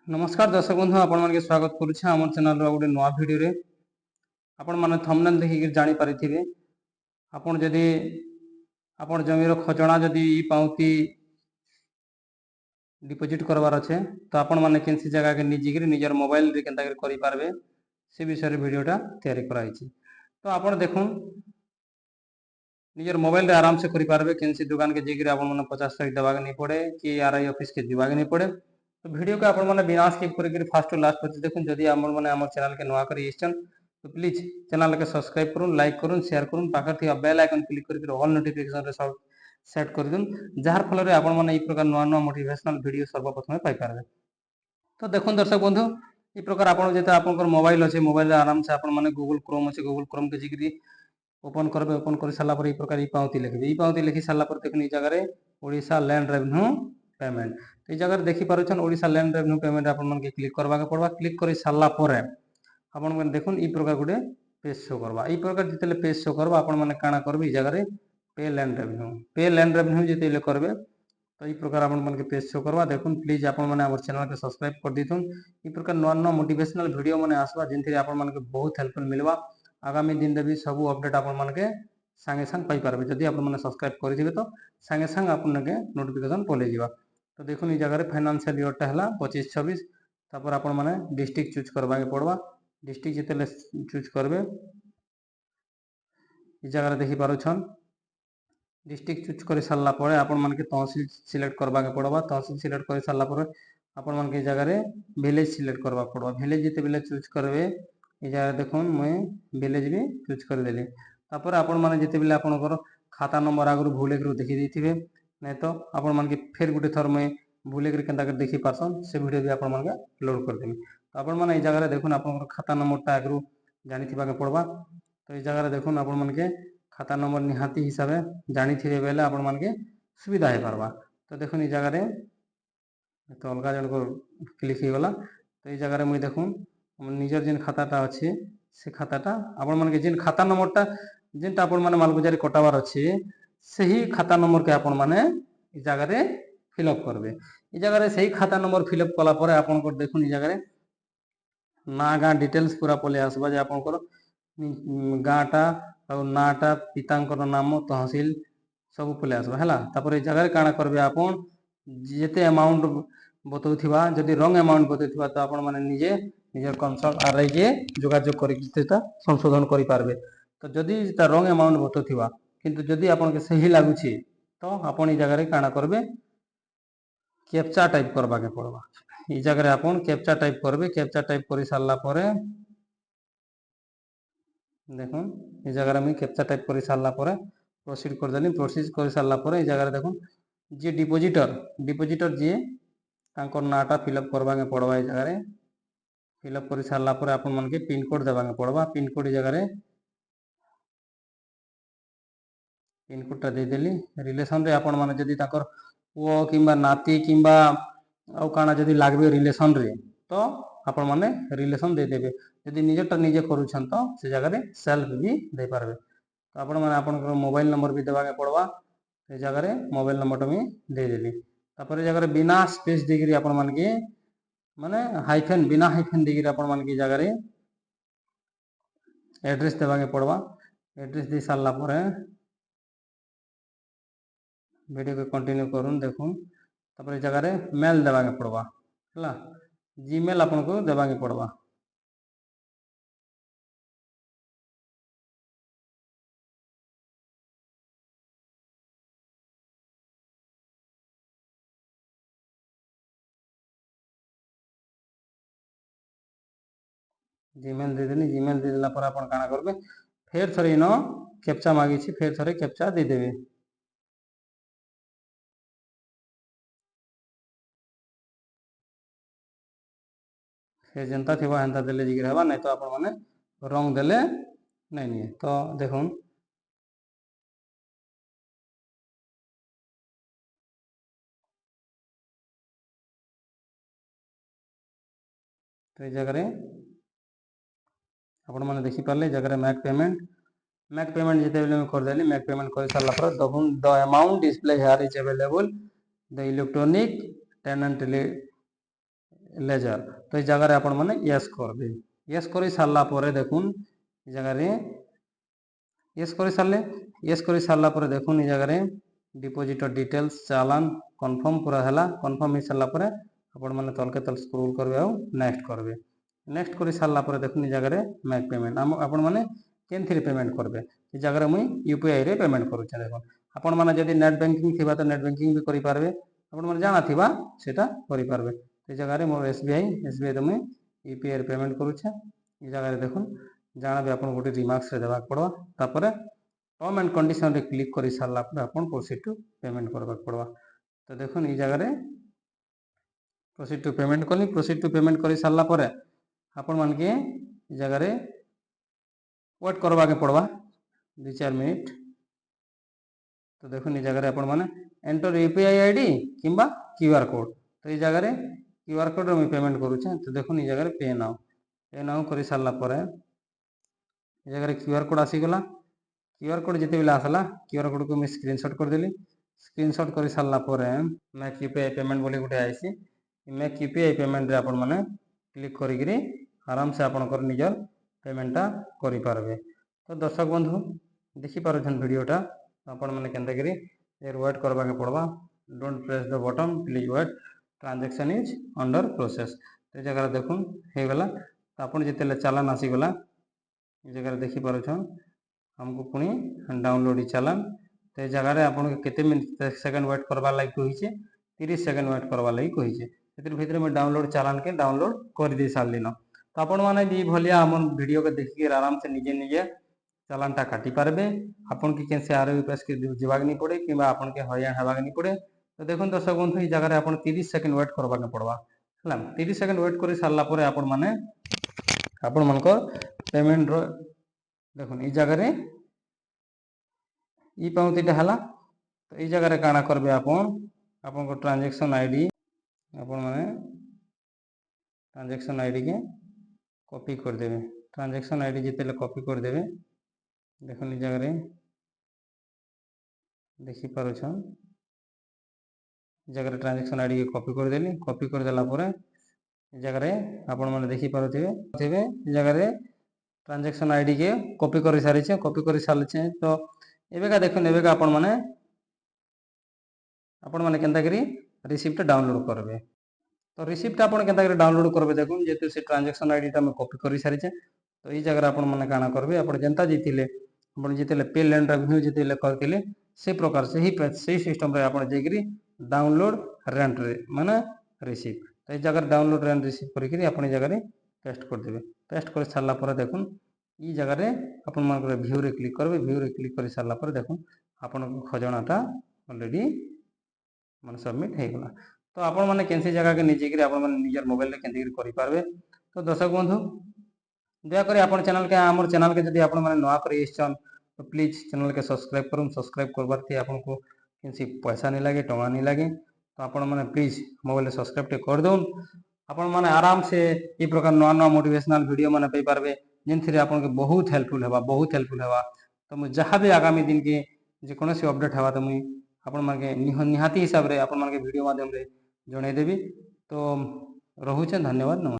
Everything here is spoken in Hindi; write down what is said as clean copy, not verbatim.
नमस्कार दर्शक बंधु आपण मानके स्वागत करुछे हमर चैनल रो गोटे नवा वीडियो रे। आपण माने थंबनेल देखि जानि पारिथिबे आपण जदि आपण जमीर खजणा जदि ई पाउती डिपॉजिट करवार अच्छे तो आपण माने केनसी जगह के निजिगिरी निजर मोबाइल रे केनता करि पारबे से विषय रे वीडियोटा तैयारी कराइछि। तो आपण देखुन निजर मोबाइल रे आराम से करि पारबे केनसी दुकान के जेगिरी आपण माने 50 तारीख देबा के नहीं पड़े कि आरआई ऑफिस के दिबा के नहीं पड़े। तो वीडियो को आपण माने बिना स्किप करके फास्ट टू लास्ट तक देखुन। जदि आपण माने हमर चैनल के नवा करी इछन तो प्लीज चैनल के सब्सक्राइब करूँ, लाइक करूँ, शेयर करूँ, पाखर थी बेल आइकन क्लिक करके ऑल नोटिफिकेशन रे सब सेट कर दून जार फल रे आपण माने ई प्रकार नवा नवा मोटिवेशनल वीडियो सर्वप्रथम पाई पारबे। तो देखुन दर्शक बंधु ई प्रकार आपण जेता आपनकर मोबाइल अछि मोबाइल रे आराम से आपण माने गूगल क्रोम अछि गूगल क्रोम के जिकरी ओपन करबे। ओपन कर साला पर ई प्रकार ई पाउती लिखबे। ई पाउती लिखि साला पर देखुन ई जगह रे ओडिशा लैंड रेवेन्यू पेमेंट तो ई जगह देखि पारुछन ओडिशा लैंड रेवेन्यू पेमेंट आपण मन के क्लिक करबा के पड़बा। क्लिक करि साला परे आपण मन देखुन ई प्रकार गुटे पेज शो करबा। ई प्रकार जितले पेज शो करबा आपण माने काना करबे ई जगह रे पे लैंड रेवेन्यू जितले करबे तो ई प्रकार आपण मन के पेज शो करबा। देखुन प्लीज आपण माने हमर चैनल के सब्सक्राइब कर दिथुन। ई प्रकार नवा नवा मोटिवेशनल वीडियो माने आसबा जेंथि आपण मन के बहुत हेल्पफुल मिलबा। आगामी दिन रे भी सब अपडेट आपण मन के संगे संग पाई पारबे। जदि आपण माने सब्सक्राइब करिथिबे तो संगे संग आपण के नोटिफिकेशन पले जिबा। तो देखुन ई जगह रे फाइनेंशियल ईयर टा हला 25-26 तापर आपण माने डिस्ट्रिक्ट चूज करबा के पड़बा। डिस्ट्रिक्ट जितले चूज करबे ई जगह रे देखि पारुछन डिस्ट्रिक्ट चूज कर सारा पर आपण मन के तहसील सिलेक्ट करबा के पड़बा। तहसील सिलेक्ट कर सारा पर आपण मन के जगह रे विलेज सिलेक्ट करबा पड़बा। विलेज जिते बेले चूज करबे ई जगह देखुन मैं विलेज भी चूज कर देली। तापर आपण माने जिते बेले आपनकर खाता नंबर आगु भूल एक देखि देथिबे नै तो आपण मन के फिर गुटे थर मैं भूल एक केनता कर देखि पारसन से वीडियो भी आपण मन के लोड कर देली। तो आपण माने ई जगह रे देखुन आपनकर खाता नंबर ता आगु जानिथिबा के पड़बा। तो ई जगह रे देखुन आपण मन के खाता नंबर निहाती हिसाब जानी थे बेले आपण मन के सुविधा है पारबा। तो देखुन ई जगह रे तो अलगा जन को क्लिक ही गला। तो ई जगह रे मुई देखुन निजर जिन खाताटा अछि से खाताटा आपण मन के जिन खाता नंबरटा जिनटा आपण माने मालगुजारी कटावार अछि सही खाता नंबर के आपण माने ई जगह रे फिलअप करबे। ई जगह रे सही खाता नंबर फिलअप कला परे आपण को देखुन ई जगह रे ना गाँ डिटेल्स पूरा पले आसबा जे आपण को गाँटा और नाटा पितांकर नाम तहसील सब पले आसबा हैला। तापर ए जगह रे काना करबे आपण जेते अमाउंट बतौथिबा जदि रंग अमाउंट बतौथिबा तो आपण माने निजे निजर कंसल्ट आरआई के जोगाजोग करि तेता संशोधन करि पारबे। तो जदि ता रंग अमाउंट बतौथिबा किंतु जदि आपण के सही लागुछि तो आपण ई जगह रे काना करबे कैप्चा टाइप करबा के पड़बा। ई जगह रे आपण कैप्चा टाइप करबे। कैप्चा टाइप करि सारला परे देखुन ई जगह रे मैं कैप्चा टाइप करि सारला परे प्रोसीड कर देली। प्रोसीड कर सारला परे ई जगह रे देखुन जे डिपोजिटर जे तांकर नाटा फिलअप करबा के पड़बा। ई जगह रे फिलअप कर सारला परे आपण मन के पिन कोड देबा के पड़बा। पिन कोड ई जगह रे पिन कोड टा दे देली। रिलेशन रे आपण माने जदि ताकर पुओ किंबा नाती किंबा औ काना जदि लागबे रिलेशन रे तो आपण माने रिलेशन दे देबे। जदि निजेटा निजे करूछन तो से जगह रे सेल्फ भी दे पारबे। तो आपण माने आपण मोबाइल नंबर भी देबा के पड़बा। ए जगह रे मोबाइल नंबर में दे देली। तापर ए जगह रे बिना स्पेस देगिरी आपण मान के माने हाइफेन बिना हाइफेन देगिरी आपण मान के जगह रे एड्रेस देबा के पड़बा। एड्रेस दे सारला परे वीडियो को कंटिन्यू करूँ देखुन। तापर ए जगह रे मेल देबा के पड़बा हैला। जीमेल आपण को देबा के पड़बा। जीमेल दे देनी। जीमेल दे देला पर आपण काना करबे फेर थरे इनो कैप्चा मागी छी फेर थरे कैप्चा दे देबे। फेर जनता थिबा हंता देले जिगिर हबा नै तो आपण माने रंग देले नै निए। तो देखुन तो ए जगह रे आपण माने देखि पारले जगह रे मैक पेमेंट जिते बेले कर देली। मैक पेमेंट कर सारला पर the amount display here is available the electronic tenant ledger तो ये जगह आपण माने यस करबे यस करि सारला परे देखुन ये जगह रे यस करि सारला परे देखुन ये जगह रे डिपोजिटर डिटेल्स चालान कंफर्म पूरा हैला कंफर्म हो सारला परे आपण माने तल के तल स्क्रॉल करबे आ नेक्स्ट करि सारला परे देखुन ये जगह रे मेक पेमेंट आपण माने केनथिरे पेमेंट करबे ये जगह रे मुई यूपीआई रे पेमेंट करूछे देखुन आपण माने जदी नेट बैंकिंग थिबा तो नेट बैंकिंग भी करि पारबे आपण माने जाना थिबा सेटा करि पारबे ये जगह रे मोर एसबीआई तो मुई यूपीआई रे पेमेंट करूछे ये जगह रे देखुन जाना भी आपण गोटे रिमार्क्स रे देबा पड़वा तापरे टर्म एंड कंडीशन रे क्लिक करि सारला पर आपण प्रोसीड टू पेमेंट करबा पड़वा तो देखुन ये जगह रे प्रोसीड टू पेमेंट कली प्रोसीड टू पेमेंट करि सारला परे आपण मान के जगह रे वेट करबा के पड़वा 2-4 मिनिट तो देखो ये जगह आपण माने एंटर यूपीआई आईडी किंबा क्यूआर कोड तो ये जगह रे क्यूआर कोड रे मैं पेमेंट करूछे तो देखो ये जगह रे पे नाउ करि सारला परे ये जगह रे क्यूआर कोड आसी गला क्यूआर कोड जते बेला आसला क्यूआर कोड को मैं स्क्रीनशॉट कर देली स्क्रीनशॉट करि सारला परे मेक यूपीआई पेमेंट बोली गुटे आइसी मेक यूपीआई पेमेंट रे आपण माने क्लिक करिकरी आराम से आपण कर निजर पेमेंटटा करि पारबे तो दर्शक बंधु देखि पारुछन वीडियोटा आपण माने केनता करी ए वेट करबा के पड़वा don't press the button please wait transaction is under process तो जगह देखुन हे गला तो आपण जेतेले चालान आसी गला ये जगह देखि पारुछन हमको पुनी डाउनलोड चालान तो जगह रे आपण केते मिनट सेकंड वेट करबा लागी कहिचे 30 सेकंड वेट करबा लागी कहिचे एतिर भीतर में डाउनलोड चालान के डाउनलोड कर दे सारलिन तो आपण माने भी भलिया हमन वीडियो के देखि के आराम से निजे चालानटा काटी पारबे आपन के कैसे आरओ पास के जीवाग नहीं पड़े कि आपन के हया हवाग नहीं पड़े तो देखुन दर्शक बंधु ये जगह आपन 30 सेकंड वेट करबा के पड़वा हला 30 सेकंड वेट करि सारला परे आपन माने आपन मन को पेमेंट रो देखुन ये जगह रे ई पाउतीटा हला तो ये जगह रे काना करबे आपन को ट्रांजैक्शन आईडी आपन माने ट्रांजैक्शन आईडी के कॉपी कर देबे ट्रांजैक्शन आईडी जेतेले कॉपी कर देबे देखुन जगह रे देखि पारुछन जगह ट्रांजैक्शन आईडी के कॉपी कर देली कॉपी कर देला परे जगह रे आपण माने देखि पारुथिबे जगह रे ट्रांजैक्शन आईडी के कॉपी कर सारी छे तो एबेका देखुन एबेका आपण माने केनता करी रिसिप्ट डाउनलोड करबे तो रिसिप्ट आपण केनता करी डाउनलोड करबे देखुन जेते से ट्रांजैक्शन आईडी ता मैं कॉपी कर सारी छे तो ई जगह आपण माने काना करबे आपण जनता जीतिले आपण जितेले पे लैंड रेवेन्यू जितेले करथिले से प्रकार से ही सिस्टम रे आपण जेकरी डाउनलोड रेंट रे माने रिसीव तो ये जगह डाउनलोड रेंट रिसीव करी आपण जगह रे पेस्ट कर देबे पेस्ट कर सारला पर देखुन ई जगह रे आपण मान व्यू रे क्लिक करबे व्यू रे क्लिक कर सारला पर देखुन आपण खजनाटा ऑलरेडी माने सबमिट हे गला तो आपण माने केनसी जगह के निजे करी आपण माने निजर मोबाइल रे केनती करी पारबे तो दर्शक बंधु दया करी आपण चैनल के हमर चैनल के जदी आपण माने नवा करी इच्छन तो प्लीज चैनल के सब्सक्राइब करूँ सब्सक्राइब करबार थी आपन को किसी पैसा नहीं लगे टंगा नहीं लगे तो आपण माने प्लीज मोबाइल सब्सक्राइब कर दउन आपण माने आराम से ये प्रकार नवा नवा मोटिवेशनल वीडियो माने पाई पारबे जेनथि आपन के बहुत हेल्पफुल हेबा तो मु जहाँ भी आगामी दिन के जे कोनोसी अपडेट हेबा तो मुई आपण माने निहाती हिसाब रे आपण माने वीडियो माध्यम रे जणाई देबी तो रहूचे धन्यवाद नमस्कार।